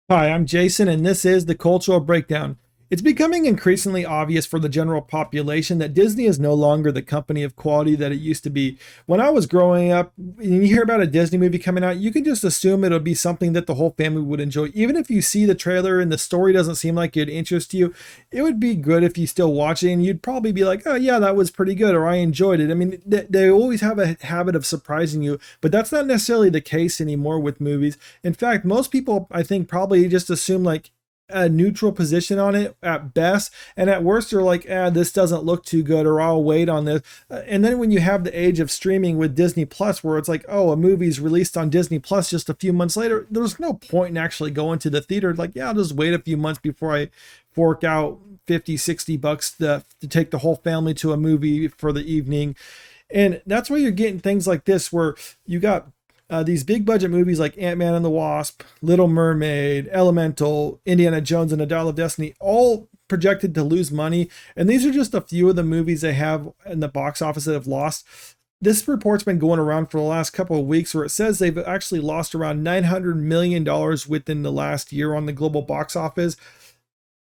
Hi, I'm Jason, and this is the Cultural Breakdown. It's becoming increasingly obvious for the general population that Disney is no longer the company of quality that it used to be. When I was growing up, and you hear about a Disney movie coming out, you can just assume it'll be something that the whole family would enjoy. Even if you see the trailer and the story doesn't seem like it'd interest you, it would be good if you still watch it and you'd probably be like, oh, yeah, that was pretty good, or I enjoyed it. I mean, they always have a habit of surprising you, but that's not necessarily the case anymore with movies. In fact, most people, I think, probably just assume like a neutral position on it at best, and at worst they're like, this doesn't look too good, or I'll wait on this. And then when you have the age of streaming with Disney Plus, where it's like, oh, a movie's released on Disney Plus just a few months later, there's no point in actually going to the theater. Like, yeah, I'll just wait a few months before I fork out 50-60 bucks to take the whole family to a movie for the evening. And that's where you're getting things like this, where you got these big budget movies like Ant-Man and the Wasp, Little Mermaid, Elemental, Indiana Jones and the Dial of Destiny, all projected to lose money. And these are just a few of the movies they have in the box office that have lost. This report's been going around for the last couple of weeks, where it says they've actually lost around $900 million within the last year on the global box office.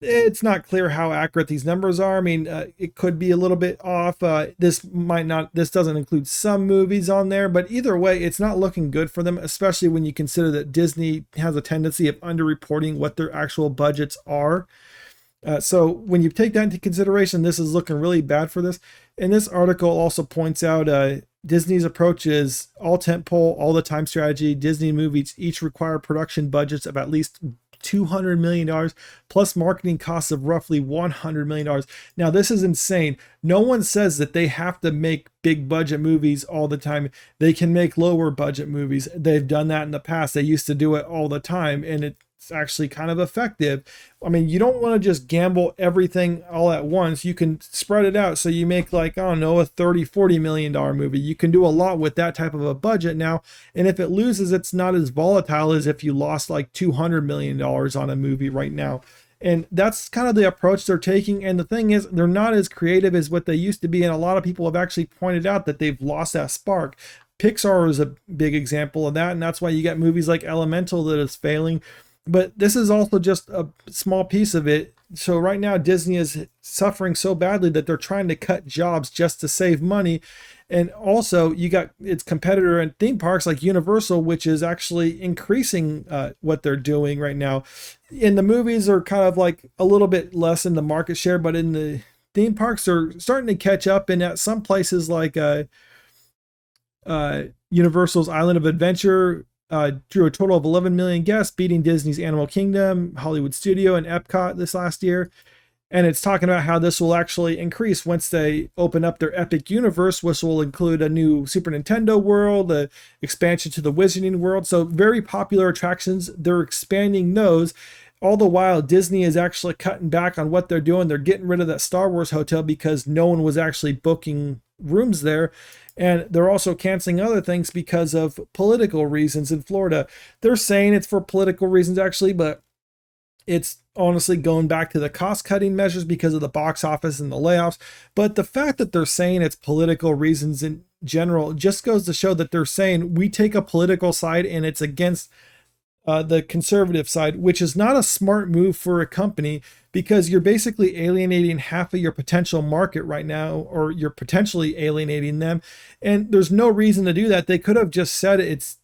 It's not clear how accurate these numbers are. I mean, it could be a little bit off. This doesn't include some movies on there, but either way, it's not looking good for them, especially when you consider that Disney has a tendency of underreporting what their actual budgets are. So when you take that into consideration, this is looking really bad for this. And this article also points out Disney's approach is all tentpole, all the time strategy. Disney movies each require production budgets of at least $200 million plus marketing costs of roughly $100 million. Now, this is insane. No one says that they have to make big budget movies all the time. They can make lower budget movies. They've done that in the past. They used to do it all the time, and it's actually kind of effective. I mean, you don't want to just gamble everything all at once. You can spread it out. So you make like, I don't know, a $30-40 million movie. You can do a lot with that type of a budget now. And if it loses, it's not as volatile as if you lost like $200 million on a movie right now. And that's kind of the approach they're taking. And the thing is, they're not as creative as what they used to be. And a lot of people have actually pointed out that they've lost that spark. Pixar is a big example of that. And that's why you get movies like Elemental that is failing. But this is also just a small piece of it. So right now, Disney is suffering so badly that they're trying to cut jobs just to save money. And also, you got its competitor in theme parks like Universal, which is actually increasing what they're doing right now. In the movies are kind of like a little bit less in the market share, but in the theme parks, they're starting to catch up. And at some places like Universal's Island of Adventure, drew a total of 11 million guests, beating Disney's Animal Kingdom, Hollywood Studio, and Epcot this last year. And it's talking about how this will actually increase once they open up their Epic Universe, which will include a new Super Nintendo world, the expansion to the Wizarding World. So very popular attractions. They're expanding those. All the while, Disney is actually cutting back on what they're doing. They're getting rid of that Star Wars hotel because no one was actually booking rooms there. And they're also canceling other things because of political reasons in Florida. They're saying it's for political reasons, actually, but it's honestly going back to the cost-cutting measures because of the box office and the layoffs. But the fact that they're saying it's political reasons in general just goes to show that they're saying we take a political side and it's against the conservative side, which is not a smart move for a company, because you're basically alienating half of your potential market right now, or you're potentially alienating them. And there's no reason to do that. They could have just said it's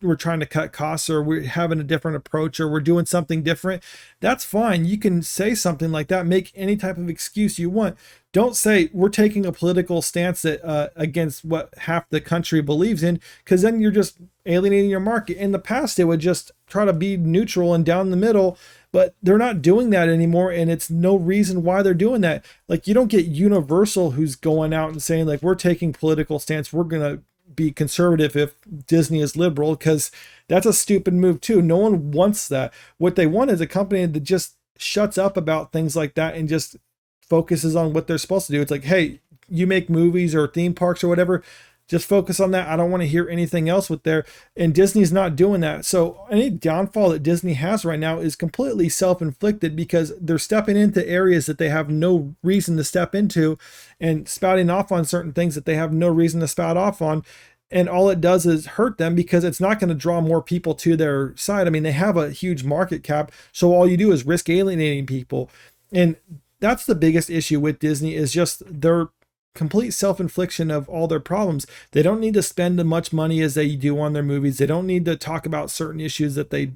we're trying to cut costs, or we're having a different approach, or we're doing something different. That's fine. You can say something like that, make any type of excuse you want. Don't say we're taking a political stance that against what half the country believes in, because then you're just alienating your market. In the past, they would just try to be neutral and down the middle, but they're not doing that anymore, and it's no reason why they're doing that. Like, you don't get Universal who's going out and saying like, we're taking political stance, we're gonna be conservative if Disney is liberal, because that's a stupid move too. No one wants that. What they want is a company that just shuts up about things like that and just focuses on what they're supposed to do. It's like, hey, you make movies or theme parks or whatever, just focus on that. I don't want to hear anything else with there. And Disney's not doing that. So any downfall that Disney has right now is completely self-inflicted, because they're stepping into areas that they have no reason to step into, and spouting off on certain things that they have no reason to spout off on. And all it does is hurt them because it's not going to draw more people to their side. I mean, they have a huge market cap, so all you do is risk alienating people. And that's the biggest issue with Disney, is just their complete self-infliction of all their problems. They don't need to spend as much money as they do on their movies. They don't need to talk about certain issues that they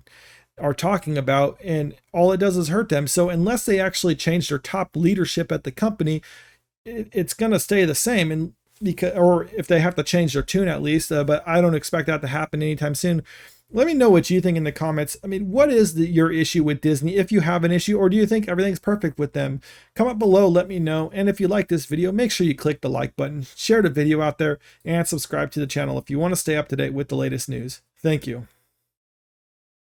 are talking about, and all it does is hurt them. So unless they actually change their top leadership at the company, it's going to stay the same. And because, or if they have to change their tune at least, but I don't expect that to happen anytime soon. Let me know what you think in the comments. I mean, what is your issue with Disney, if you have an issue, or do you think everything's perfect with them? Comment below, let me know. And if you like this video, make sure you click the like button, share the video out there, and subscribe to the channel if you want to stay up to date with the latest news. Thank you.